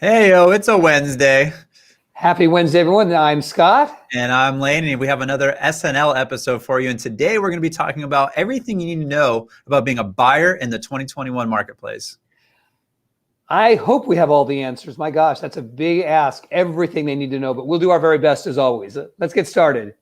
Hey, it's a Wednesday. Happy Wednesday, everyone. I'm Scott. And I'm Lane, and we have another SNL episode for you. And today we're going to be talking about everything you need to know about being a buyer in the 2021 marketplace. I hope we have all the answers. My gosh, that's a big ask. Everything they need to know, but we'll do our very best as always. Let's get started.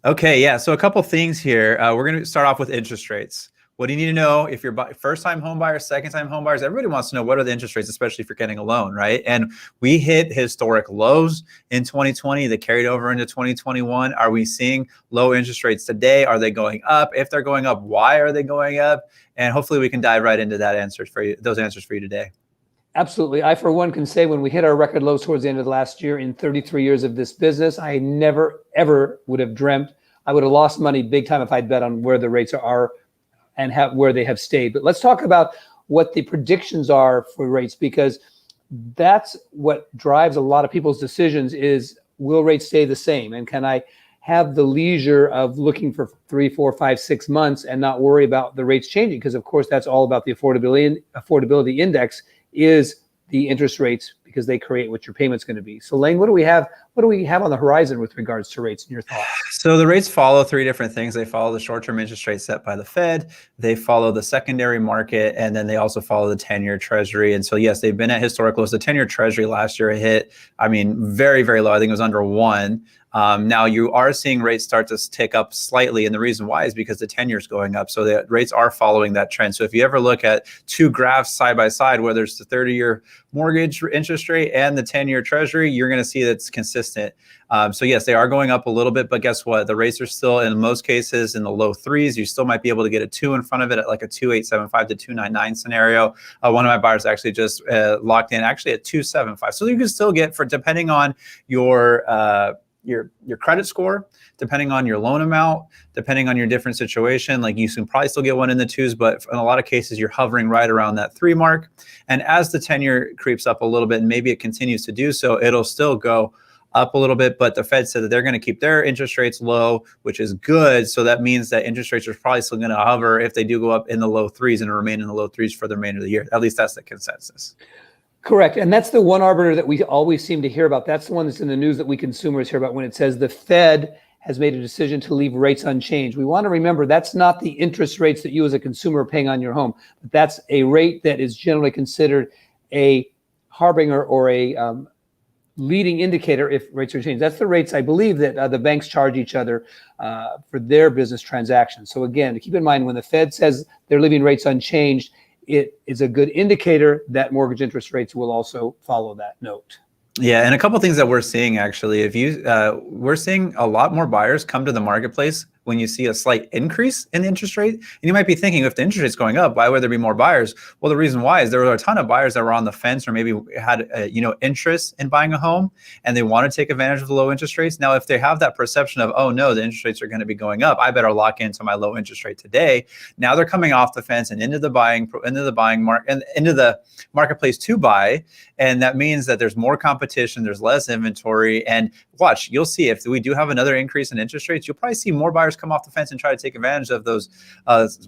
Okay, yeah. So a couple things here. We're going to start off with interest rates. What do you need to know if you're first-time home buyers, second-time home buyers? Everybody wants to know what are the interest rates, especially if you're getting a loan, right? And we hit historic lows in 2020 that carried over into 2021. Are we seeing low interest rates today? Are they going up? If they're going up, why are they going up? And hopefully we can dive right into those answers for you today. Absolutely. I, for one, can say when we hit our record lows towards the end of last year, in 33 years of this business, I never, ever would have dreamt. I would have lost money big time if I'd bet on where the rates are and where they have stayed. But let's talk about what the predictions are for rates, because that's what drives a lot of people's decisions is, will rates stay the same? And can I have the leisure of looking for 3, 4, 5, 6 months and not worry about the rates changing? Because of course, that's all about the affordability index is the interest rates, because they create what your payment's going to be. So Lane, what do we have on the horizon with regards to rates in your thoughts? So the rates follow three different things. They follow the short-term interest rate set by the Fed, they follow the secondary market, and then they also follow the 10-year Treasury. And so yes, they've been at historic lows. The 10-year Treasury last year hit, very, very low. I think it was under 1. Now you are seeing rates start to tick up slightly, and the reason why is because the 10-year is going up. So the rates are following that trend. So if you ever look at two graphs side by side, whether it's the 30-year mortgage interest rate and the 10-year Treasury, you're going to see that's consistent. So yes, they are going up a little bit, but guess what? The rates are still, in most cases, in the low 3s. You still might be able to get a 2 in front of it at like a 2.875 to 2.99 scenario. One of my buyers actually just locked in actually at 2.75. So you can still get, for depending on your credit score, depending on your loan amount, depending on your different situation, like you can probably still get one in the 2s, but in a lot of cases you're hovering right around that 3 mark. And as the 10-year creeps up a little bit, and maybe it continues to do so, it'll still go up a little bit. But the Fed said that they're going to keep their interest rates low, which is good. So that means that interest rates are probably still going to hover, if they do go up, in the low 3s and remain in the low 3s for the remainder of the year. At least that's the consensus. Correct. And that's the one arbiter that we always seem to hear about. That's the one that's in the news that we consumers hear about when it says the Fed has made a decision to leave rates unchanged. We want to remember that's not the interest rates that you as a consumer are paying on your home, but that's a rate that is generally considered a harbinger or a leading indicator if rates are changed. That's the rates, I believe, that the banks charge each other for their business transactions. So again, keep in mind, when the Fed says they're leaving rates unchanged, it is a good indicator that mortgage interest rates will also follow that note. Yeah, and a couple of things that we're seeing actually, we're seeing a lot more buyers come to the marketplace when you see a slight increase in the interest rate. And you might be thinking, if the interest rate's going up, why would there be more buyers? Well, the reason why is there were a ton of buyers that were on the fence, or maybe had interest in buying a home, and they want to take advantage of the low interest rates. Now, if they have that perception of, oh no, the interest rates are going to be going up, I better lock into my low interest rate today. Now they're coming off the fence and into the marketplace to buy, and that means that there's more competition, there's less inventory, and watch, you'll see if we do have another increase in interest rates, you'll probably see more buyers come off the fence and try to take advantage of those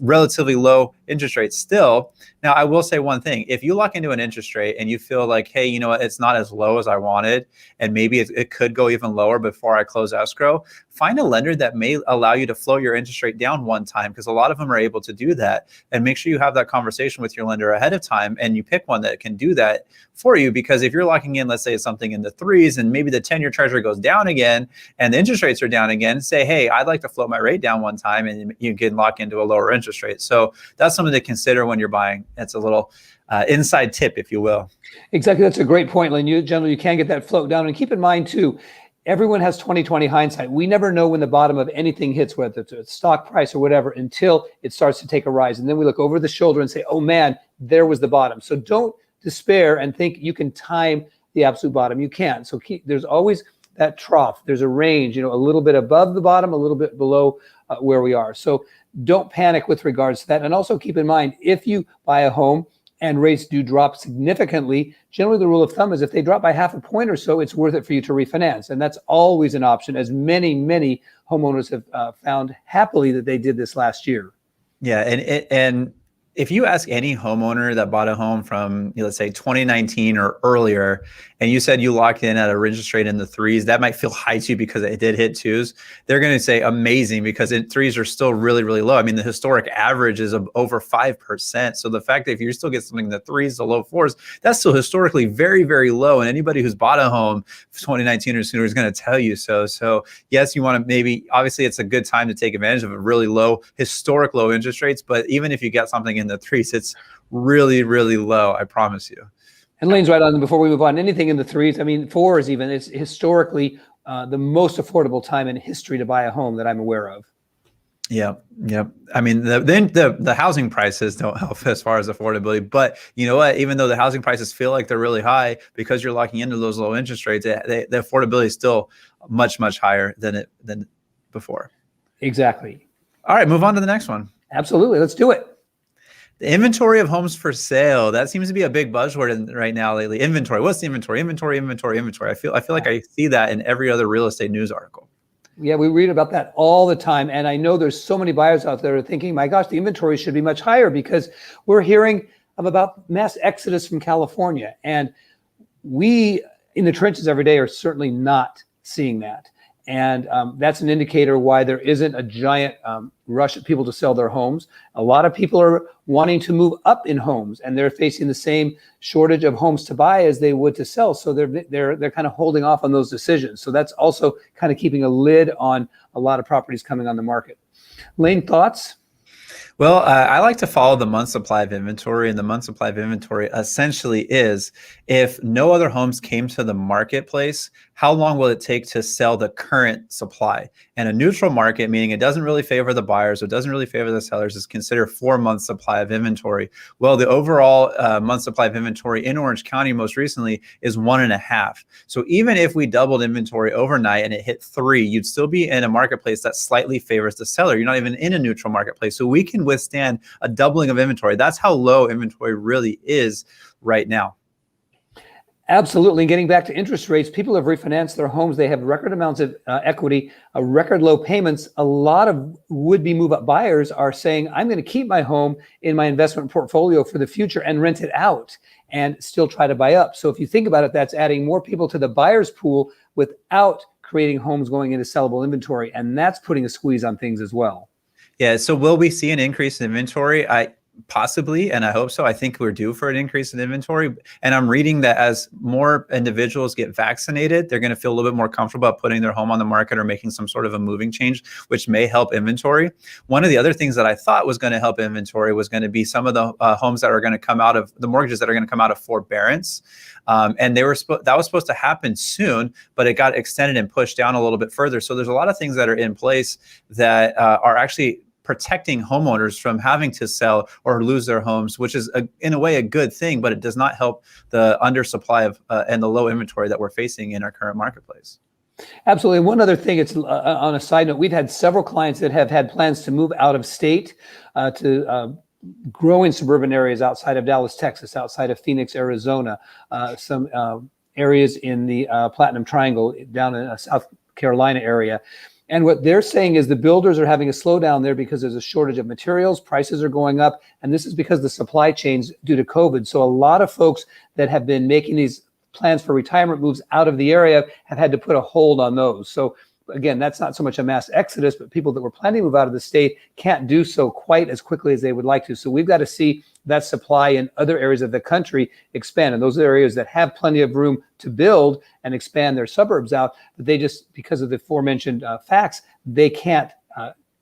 relatively low interest rates still. Now, I will say one thing. If you lock into an interest rate and you feel like, hey, you know what, it's not as low as I wanted, and maybe it could go even lower before I close escrow, find a lender that may allow you to float your interest rate down one time, because a lot of them are able to do that. And make sure you have that conversation with your lender ahead of time, and you pick one that can do that for you. Because if you're locking in, let's say it's something in the 3s, and maybe the 10-year Treasury goes down again and the interest rates are down again, say, hey, I'd like to float my rate down one time, and you can lock into a lower interest rate. So that's something to consider when you're buying. It's a little inside tip, if you will. Exactly. That's a great point, Lynn. You can get that float down. And keep in mind too, everyone has 20/20 hindsight. We never know when the bottom of anything hits, whether it's a stock price or whatever, until it starts to take a rise. And then we look over the shoulder and say, oh man, there was the bottom. So don't despair and think you can time the absolute bottom. You can't. So there's always that trough. There's a range, a little bit above the bottom, a little bit below where we are. So don't panic with regards to that. And also keep in mind, if you buy a home and rates do drop significantly, generally the rule of thumb is if they drop by half a point or so, it's worth it for you to refinance. And that's always an option, as many homeowners have found happily that they did this last year. Yeah, and if you ask any homeowner that bought a home from, let's say 2019 or earlier, and you said you locked in at a interest rate in the threes, that might feel high to you because it did hit twos. They're going to say amazing because threes are still really, really low. I mean, the historic average is of over 5%. So the fact that if you still get something in the threes to low fours, that's still historically very, very low. And anybody who's bought a home 2019 or sooner is going to tell you so. So yes, you want to maybe, obviously it's a good time to take advantage of a really low, historic low interest rates. But even if you get something in the threes, it's really, really low. I promise you. And Lane's right on. Before we move on, anything in the threes, I mean, fours even, it's historically the most affordable time in history to buy a home that I'm aware of. Yeah. I mean, the housing prices don't help as far as affordability, but you know what? Even though the housing prices feel like they're really high because you're locking into those low interest rates, the affordability is still much, much higher than before. Exactly. All right, move on to the next one. Absolutely. Let's do it. The inventory of homes for sale. That seems to be a big buzzword right now lately. Inventory. What's the inventory? Inventory. I feel like I see that in every other real estate news article. Yeah, we read about that all the time. And I know there's so many buyers out there thinking, my gosh, the inventory should be much higher because we're hearing about mass exodus from California. And we in the trenches every day are certainly not seeing that. And that's an indicator why there isn't a giant rush of people to sell their homes. A lot of people are wanting to move up in homes, and they're facing the same shortage of homes to buy as they would to sell. So they're kind of holding off on those decisions. So that's also kind of keeping a lid on a lot of properties coming on the market. Lane, thoughts? Well, I like to follow the month supply of inventory, and the month supply of inventory essentially is if no other homes came to the marketplace, how long will it take to sell the current supply? And a neutral market, meaning it doesn't really favor the buyers, or it doesn't really favor the sellers, is considered 4 months supply of inventory. Well, the overall month supply of inventory in Orange County most recently is 1.5. So even if we doubled inventory overnight and it hit 3, you'd still be in a marketplace that slightly favors the seller. You're not even in a neutral marketplace. So we can withstand a doubling of inventory. That's how low inventory really is right now. Absolutely. Getting back to interest rates, people have refinanced their homes. They have record amounts of equity, record low payments. A lot of would-be move-up buyers are saying, I'm going to keep my home in my investment portfolio for the future and rent it out and still try to buy up. So if you think about it, that's adding more people to the buyer's pool without creating homes going into sellable inventory. And that's putting a squeeze on things as well. Yeah. So will we see an increase in inventory? Possibly, and I hope so. I think we're due for an increase in inventory. And I'm reading that as more individuals get vaccinated, they're going to feel a little bit more comfortable about putting their home on the market or making some sort of a moving change, which may help inventory. One of the other things that I thought was going to help inventory was going to be some of the homes that are going to come out of the mortgages that are going to come out of forbearance. And that was supposed to happen soon, but it got extended and pushed down a little bit further. So there's a lot of things that are in place that are actually protecting homeowners from having to sell or lose their homes, which is in a way a good thing, but it does not help the undersupply of and the low inventory that we're facing in our current marketplace. Absolutely. One other thing, it's on a side note, we've had several clients that have had plans to move out of state to grow in suburban areas outside of Dallas, Texas, outside of Phoenix, Arizona, some areas in the Platinum Triangle down in South Carolina area. And what they're saying is the builders are having a slowdown there because there's a shortage of materials, prices are going up, and this is because the supply chains due to COVID. So a lot of folks that have been making these plans for retirement moves out of the area have had to put a hold on those. So again, that's not so much a mass exodus, but people that were planning to move out of the state can't do so quite as quickly as they would like to. So we've got to see that supply in other areas of the country expand. And those areas that have plenty of room to build and expand their suburbs out, but they just, because of the aforementioned facts, they can't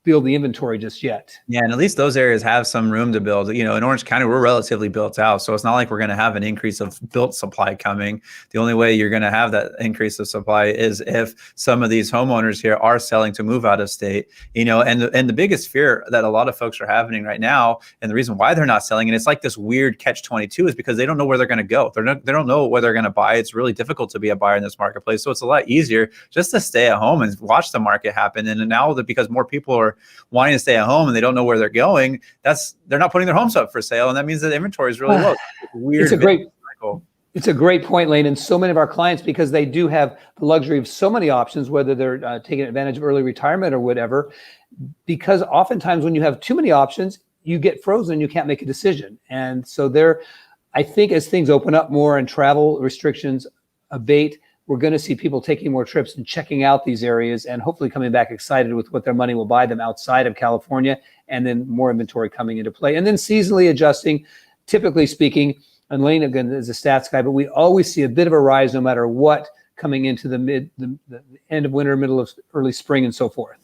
build the inventory just yet. Yeah, and at least those areas have some room to build. You know, in Orange County, we're relatively built out, so it's not like we're going to have an increase of built supply coming. The only way you're going to have that increase of supply is if some of these homeowners here are selling to move out of state. You know, and the biggest fear that a lot of folks are having right now, and the reason why they're not selling, and it's like this weird catch-22, is because they don't know where they're going to go. They don't know where they're going to buy. It's really difficult to be a buyer in this marketplace, so it's a lot easier just to stay at home and watch the market happen. And now that because more people are wanting to stay at home and they don't know where they're going, they're not putting their homes up for sale, and that means that inventory is really low. Weird. It's a great point, Lane. And so many of our clients, because they do have the luxury of so many options, whether they're taking advantage of early retirement or whatever, because oftentimes when you have too many options, you get frozen. You can't make a decision. And so there, I think as things open up more and travel restrictions abate, we're going to see people taking more trips and checking out these areas and hopefully coming back excited with what their money will buy them outside of California, and then more inventory coming into play. And then seasonally adjusting, typically speaking, and Lane again is a stats guy, but we always see a bit of a rise no matter what coming into the end of winter, middle of early spring, and so forth.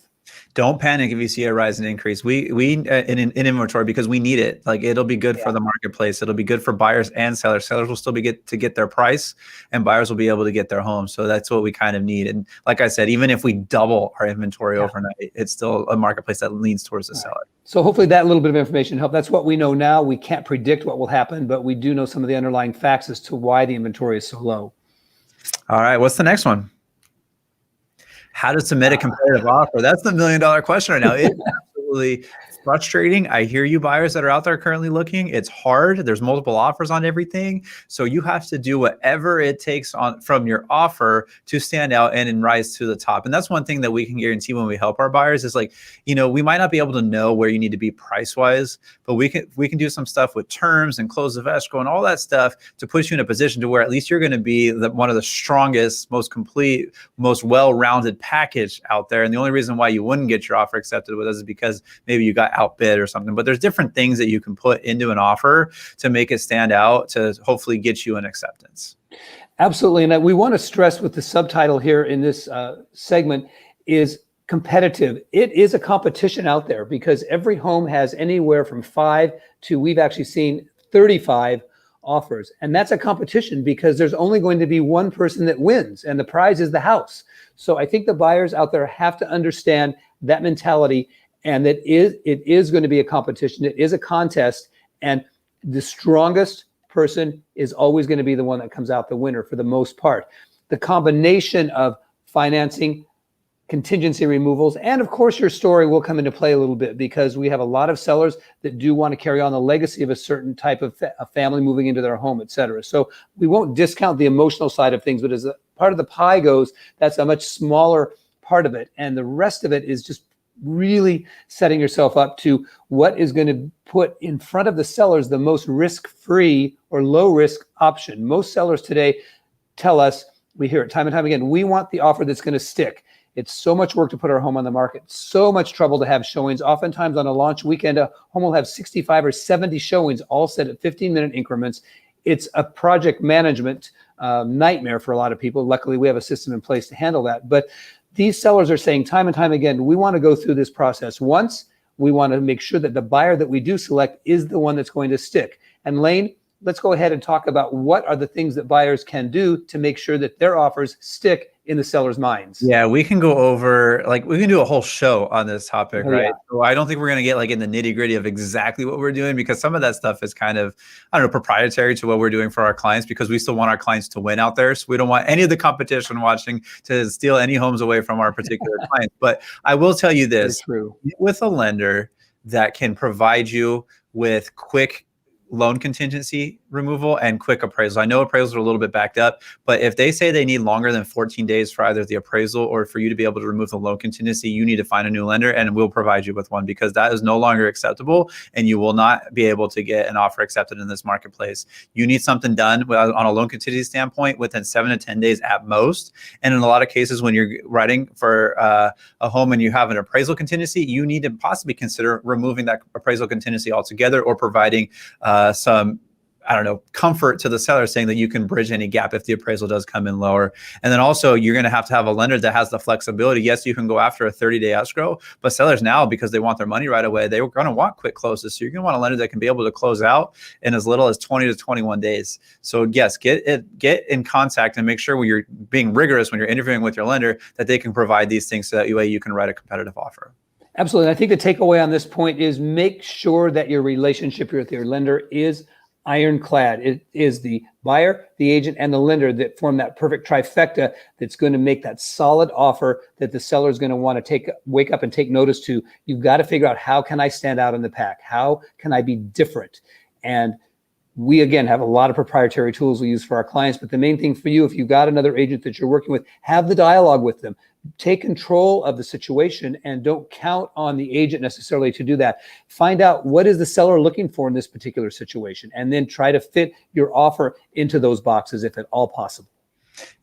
Don't panic if you see a rise and increase. We in inventory, because we need it. Like, it'll be good for the marketplace. It'll be good for buyers and sellers. Sellers will still get their price, and buyers will be able to get their home. So that's what we kind of need. And like I said, even if we double our inventory overnight, it's still a marketplace that leans towards the seller. So hopefully that little bit of information helped. That's what we know now. We can't predict what will happen, but we do know some of the underlying facts as to why the inventory is so low. All right, what's the next one? How to submit a competitive offer? That's the $1 million question right now. It's absolutely frustrating. I hear you buyers that are out there currently looking. It's hard. There's multiple offers on everything. So you have to do whatever it takes from your offer to stand out and rise to the top. And that's one thing that we can guarantee when we help our buyers is, like, we might not be able to know where you need to be price-wise, but we can do some stuff with terms and close of escrow and all that stuff to put you in a position to where at least you're going to be one of the strongest, most complete, most well-rounded package out there. And the only reason why you wouldn't get your offer accepted with us is because maybe you got outbid or something. But there's different things that you can put into an offer to make it stand out, to hopefully get you an acceptance. Absolutely. And we want to stress with the subtitle here in this segment is competitive. It is a competition out there, because every home has anywhere from 5 to, we've actually seen 35 offers. And that's a competition because there's only going to be one person that wins, and the prize is the house. So I think the buyers out there have to understand that mentality, and that it is going to be a competition. It is a contest, and the strongest person is always going to be the one that comes out the winner for the most part. The combination of financing, contingency removals, and of course your story will come into play a little bit, because we have a lot of sellers that do want to carry on the legacy of a certain type of a family moving into their home, et cetera. So we won't discount the emotional side of things, but as a part of the pie goes, that's a much smaller part of it. And the rest of it is just really setting yourself up to what is going to put in front of the sellers the most risk-free or low-risk option. Most sellers today tell us, we hear it time and time again, we want the offer that's going to stick. It's so much work to put our home on the market, so much trouble to have showings. Oftentimes on a launch weekend, a home will have 65 or 70 showings, all set at 15-minute increments. It's a project management nightmare for a lot of people. Luckily, we have a system in place to handle that. But these sellers are saying time and time again, we want to go through this process once. We want to make sure that the buyer that we do select is the one that's going to stick. And Lane, let's go ahead and talk about what are the things that buyers can do to make sure that their offers stick in the seller's minds. Yeah, we can go over, we can do a whole show on this topic, right? Yeah. So I don't think we're going to get in the nitty gritty of exactly what we're doing, because some of that stuff is kind of, proprietary to what we're doing for our clients, because we still want our clients to win out there. So we don't want any of the competition watching to steal any homes away from our particular clients. But I will tell you this, with a lender that can provide you with quick loan contingency removal and quick appraisal. I know appraisals are a little bit backed up, but if they say they need longer than 14 days for either the appraisal or for you to be able to remove the loan contingency, you need to find a new lender, and we'll provide you with one, because that is no longer acceptable, and you will not be able to get an offer accepted in this marketplace. You need something done on a loan contingency standpoint within 7 to 10 days at most. And in a lot of cases, when you're writing for a home and you have an appraisal contingency, you need to possibly consider removing that appraisal contingency altogether, or providing some comfort to the seller, saying that you can bridge any gap if the appraisal does come in lower. And then also, you're going to have a lender that has the flexibility. Yes, you can go after a 30-day escrow, but sellers now, because they want their money right away, they're going to want quick closes. So you're going to want a lender that can be able to close out in as little as 20 to 21 days. So yes, get in contact and make sure when you're being rigorous, when you're interviewing with your lender, that they can provide these things, so that way you can write a competitive offer. Absolutely. I think the takeaway on this point is make sure that your relationship with your lender is ironclad. It is the buyer, the agent, and the lender that form that perfect trifecta that's going to make that solid offer that the seller is going to want to wake up and take notice to. You've got to figure out, how can I stand out in the pack? How can I be different? And We, again, have a lot of proprietary tools we use for our clients, but the main thing for you, if you've got another agent that you're working with, have the dialogue with them. Take control of the situation and don't count on the agent necessarily to do that. Find out what is the seller looking for in this particular situation, and then try to fit your offer into those boxes if at all possible.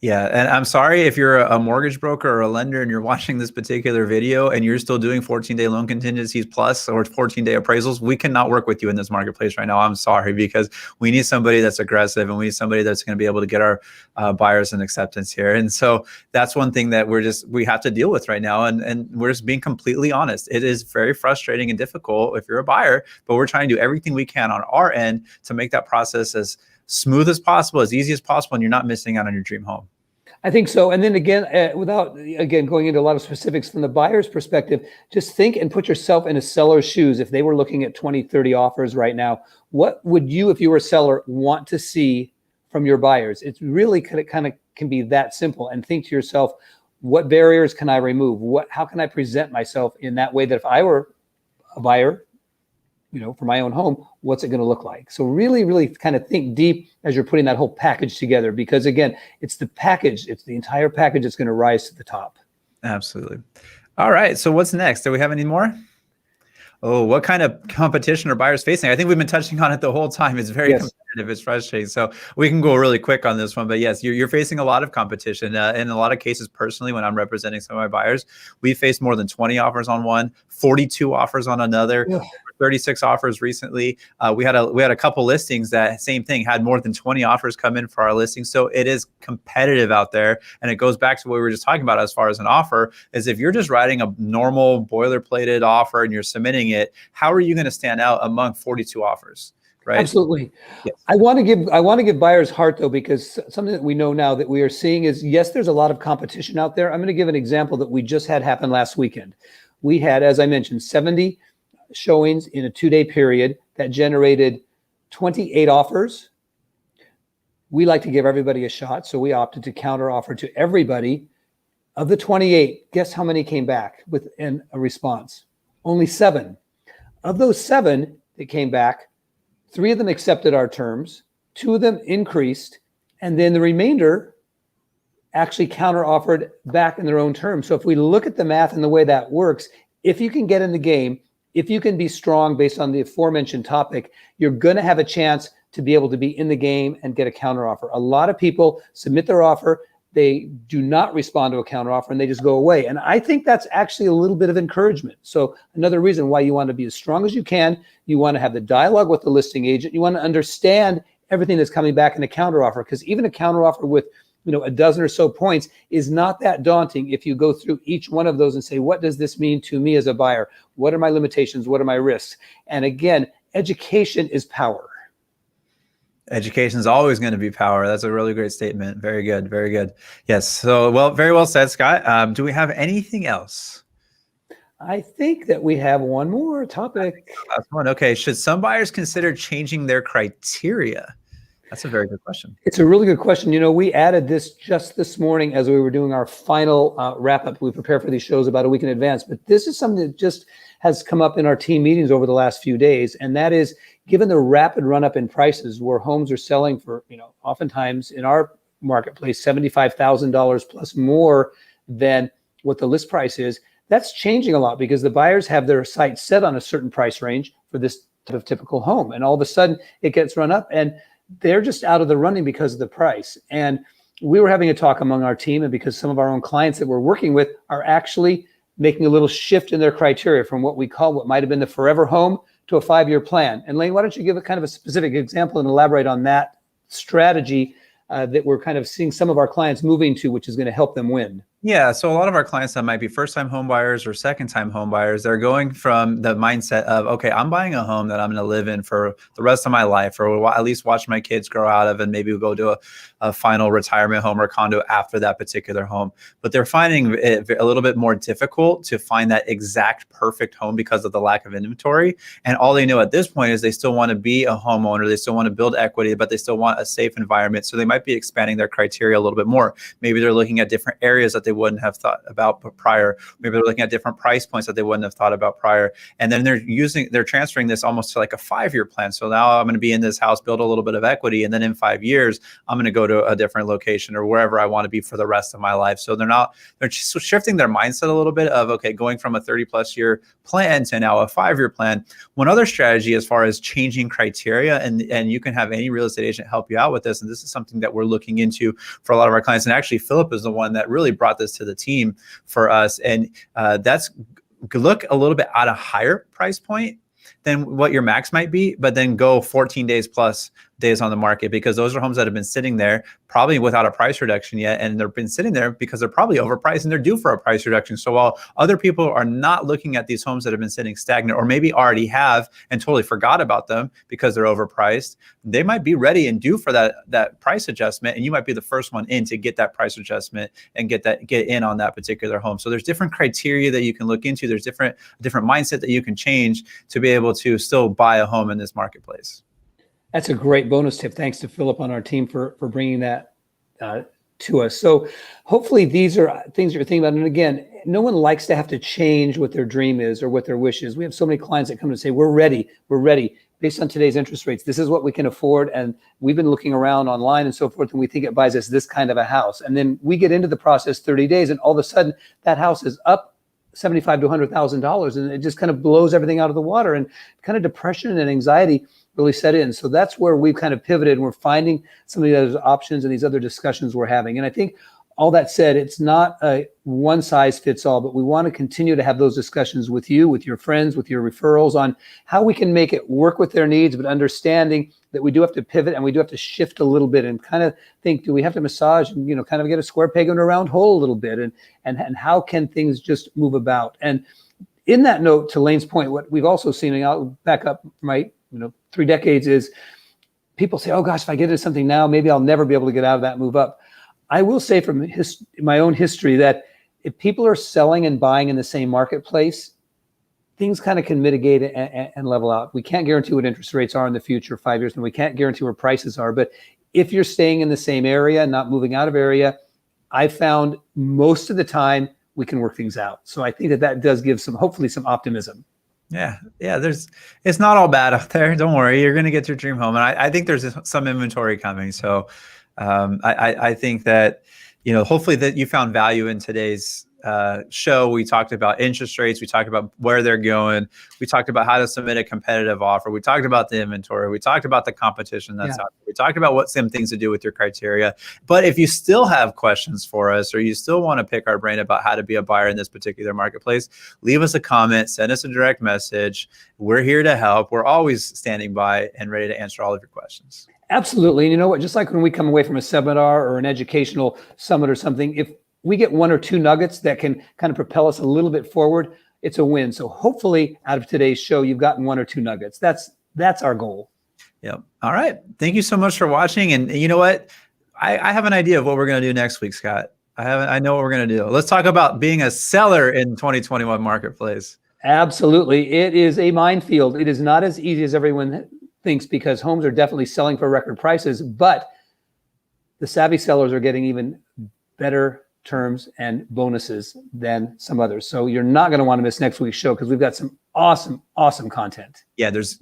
Yeah, and I'm sorry if you're a mortgage broker or a lender and you're watching this particular video and you're still doing 14-day loan contingencies plus or 14-day appraisals. We cannot work with you in this marketplace right now. I'm sorry, because we need somebody that's aggressive and we need somebody that's going to be able to get our buyers an acceptance here. And so that's one thing that we have to deal with right now. And we're just being completely honest. It is very frustrating and difficult if you're a buyer, but we're trying to do everything we can on our end to make that process as smooth as possible, as easy as possible, and you're not missing out on your dream home. I think so. And then again, without going into a lot of specifics from the buyer's perspective, just think and put yourself in a seller's shoes. If they were looking at 20, 30 offers right now, what would you, if you were a seller, want to see from your buyers? It's really kind of can be that simple. And think to yourself, what barriers can I remove? How can I present myself in that way that if I were a buyer, for my own home, what's it going to look like? So really, really kind of think deep as you're putting that whole package together, because again, it's the package, it's the entire package that's going to rise to the top. Absolutely. All right. So what's next? Do we have any more? Oh, what kind of competition are buyers facing? I think we've been touching on it the whole time. It's very competitive. It's frustrating. So we can go really quick on this one. But yes, you're facing a lot of competition. In a lot of cases, personally, when I'm representing some of my buyers, we faced more than 20 offers on one, 42 offers on another. 36 offers recently. We had a couple listings that same thing, had more than 20 offers come in for our listing. So it is competitive out there. And it goes back to what we were just talking about as far as an offer, is if you're just writing a normal boilerplated offer and you're submitting it, how are you going to stand out among 42 offers? Right? Absolutely. Yes. I want to give buyers heart, though, because something that we know now that we are seeing is, yes, there's a lot of competition out there. I'm going to give an example that we just had happen last weekend. We had, as I mentioned, 70 showings in a 2-day period that generated 28 offers. We like to give everybody a shot, so we opted to counter offer to everybody. Of the 28, guess how many came back with a response? Only 7. Of those 7 that came back, 3 of them accepted our terms, 2 of them increased, and then the remainder actually counter offered back in their own terms. So if we look at the math and the way that works, if you can get in the game, if you can be strong based on the aforementioned topic, you're going to have a chance to be able to be in the game and get a counteroffer. A lot of people submit their offer, they do not respond to a counteroffer, and they just go away. And I think that's actually a little bit of encouragement. So another reason why you want to be as strong as you can, you want to have the dialogue with the listing agent, you want to understand everything that's coming back in a counteroffer, because even a counteroffer with a dozen or so points is not that daunting if you go through each one of those and say, what does this mean to me as a buyer? What are my limitations? What are my risks? And again, education is power. Education is always going to be power. That's a really great statement. Very good. Very good. Yes. So, very well said, Scott. Do we have anything else? I think that we have one more topic. Last one. Okay. Should some buyers consider changing their criteria? That's a very good question. It's a really good question. We added this just this morning as we were doing our final wrap-up. We prepare for these shows about a week in advance, but this is something that just has come up in our team meetings over the last few days, and that is, given the rapid run-up in prices where homes are selling for, oftentimes in our marketplace, $75,000 plus more than what the list price is, that's changing a lot because the buyers have their sights set on a certain price range for this type of typical home, and all of a sudden it gets run up, and they're just out of the running because of the price. And we were having a talk among our team, and because some of our own clients that we're working with are actually making a little shift in their criteria from what we call what might have been the forever home to a 5-year plan. And Lane, why don't you give a kind of a specific example and elaborate on that strategy that we're kind of seeing some of our clients moving to, which is going to help them win? Yeah, so a lot of our clients that might be first-time home buyers or second-time home buyers, they're going from the mindset of, okay, I'm buying a home that I'm going to live in for the rest of my life, or at least watch my kids grow out of, and maybe we'll go to a final retirement home or condo after that particular home. But they're finding it a little bit more difficult to find that exact perfect home because of the lack of inventory. And all they know at this point is they still want to be a homeowner. They still want to build equity, but they still want a safe environment. So they might be expanding their criteria a little bit more. Maybe they're looking at different areas that they wouldn't have thought about prior. Maybe they're looking at different price points that they wouldn't have thought about prior. And then they're transferring this almost to like a 5-year plan. So now I'm going to be in this house, build a little bit of equity. And then in 5 years, I'm going to go to a different location or wherever I want to be for the rest of my life. So they're shifting their mindset a little bit of, okay, going from a 30+ year plan to now a 5-year plan. One other strategy as far as changing criteria, and you can have any real estate agent help you out with this. And this is something that we're looking into for a lot of our clients. And actually, Philip is the one that really brought this to the team for us. And that's look a little bit at a higher price point than what your max might be, but then go 14 days plus days on the market, because those are homes that have been sitting there probably without a price reduction yet. And they've been sitting there because they're probably overpriced and they're due for a price reduction. So while other people are not looking at these homes that have been sitting stagnant, or maybe already have and totally forgot about them because they're overpriced, they might be ready and due for that price adjustment. And you might be the first one in to get that price adjustment and get in on that particular home. So there's different criteria that you can look into. There's different mindset that you can change to be able to still buy a home in this marketplace. That's a great bonus tip. Thanks to Philip on our team for bringing that to us. So hopefully these are things you're thinking about. And again, no one likes to have to change what their dream is or what their wish is. We have so many clients that come and say, we're ready based on today's interest rates. This is what we can afford. And we've been looking around online and so forth, and we think it buys us this kind of a house. And then we get into the process 30 days and all of a sudden that house is up $75,000 to $100,000, and it just kind of blows everything out of the water, and kind of depression and anxiety really set in. So that's where we've kind of pivoted, and we're finding some of the other options and these other discussions we're having. And I think all that said, it's not a one size fits all, but we want to continue to have those discussions with you, with your friends, with your referrals on how we can make it work with their needs, but understanding that we do have to pivot and we do have to shift a little bit and kind of think, do we have to massage and, kind of get a square peg in a round hole a little bit? And how can things just move about? And in that note, to Lane's point, what we've also seen, and I'll back up, right, 3 decades, is people say, oh gosh, if I get into something now, maybe I'll never be able to get out of that, move up. I will say from my own history that if people are selling and buying in the same marketplace, things kind of can mitigate and level out. We can't guarantee what interest rates are in the future, 5 years, and we can't guarantee where prices are. But if you're staying in the same area, not moving out of area, I found most of the time we can work things out. So I think that does give hopefully some optimism. Yeah. It's not all bad out there. Don't worry. You're going to get your dream home. And I think there's some inventory coming. So I think that, hopefully that you found value in today's show. We talked about interest rates. We talked about where they're going. We talked about how to submit a competitive offer. We talked about the inventory. We talked about the competition that's out there. We talked about what some things to do with your criteria. But if you still have questions for us, or you still want to pick our brain about how to be a buyer in this particular marketplace, leave us a comment, send us a direct message. We're here to help. We're always standing by and ready to answer all of your questions. Absolutely. And you know what? Just like when we come away from a seminar or an educational summit or something, if we get 1 or 2 nuggets that can kind of propel us a little bit forward, it's a win. So hopefully out of today's show, you've gotten 1 or 2 nuggets. That's our goal. Yep. All right. Thank you so much for watching. And you know what? I have an idea of what we're going to do next week, Scott. I know what we're going to do. Let's talk about being a seller in 2021 marketplace. Absolutely. It is a minefield. It is not as easy as everyone thinks, because homes are definitely selling for record prices, but the savvy sellers are getting even better terms and bonuses than some others. So you're not going to want to miss next week's show, because we've got some awesome content. Yeah, there's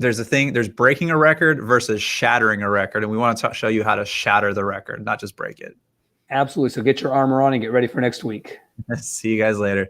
breaking a record versus shattering a record, and we want to show you how to shatter the record, not just break it. Absolutely. So get your armor on and get ready for next week. See you guys later.